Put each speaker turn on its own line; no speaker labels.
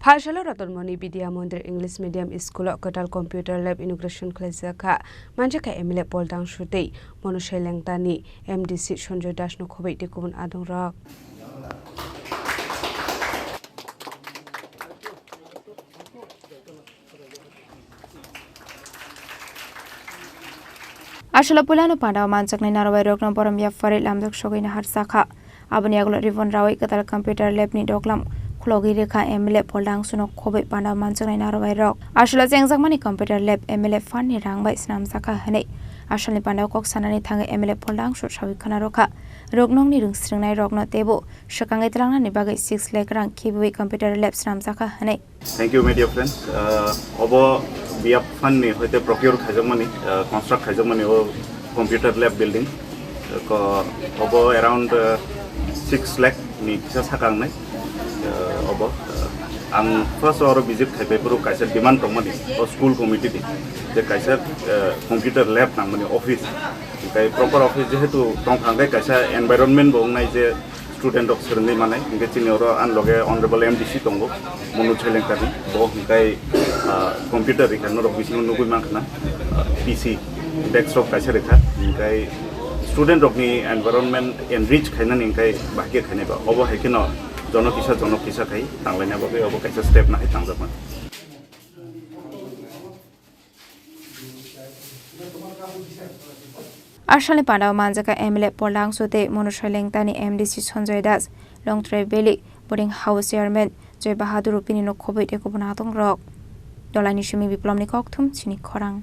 Phasalo Ratanmani Vidhya Mandir English Medium School Kwtal Computer Lab Inauguration Khlaijakha Manjaka MLA Poldang Shutei Monoshelengtani MDC Sonjoy Dashno Khobei Tekubun Adong Rock Ashala Pulano Panda Manchakna Narawai Rokna Boramya Farid Lamdak Shogina Harsakha Abanyagula Rivon Rawai Kwtal Computer Lab Ni Doklam Khlaijakha MLA Poldang Suno Khobei Panda Manchakna Narawai Rok Ashala Jengjakmani Computer Lab MLA Fan Ni Rangbai Snam Saka Hane Ashalni Panda Kok Sanani Thanga MLA Poldang Shot Shawi Khanarokha Roknong ni Rungsringnai Rokna Tebo Shakangai Trangna ni Bagai 6 lakh rang Kibui Computer Lab Snam Saka Hane.
Thank you, my dear friends. Obo biap fund ni hoite procure Khlaijakmani construct Khlaijakmani o computer lab building ko obo around 6 lakh ni kisa sakang nai obo ang first or visit khai puru kaisa demand tongmani o school committee di je kaisa computer lab nangmani office kai proper office je tu tong khangai kaisa environment bong nai je student of serni manai inge chini oro anloge honorable MDC tongo monu chelengtani bo kai computer ikano ro bising nugui mangkhana PC desktop kaisa rekha kai student of ni environment enrich khaina ning kai bahke khaine ba obo haikino jonokisa khai tanglaina babe obo kaisa step na hai tangjama
Ashalni Panda Manjaka MLA Poldang Sote Monoshelengtani MDC Sonjoy Das Long Tray Valley Boarding House Chairman Joy Bahadur Pinino Khobei Tekubun Adong Rock Dolani Shumi Biplomni Koktum Chini Khorang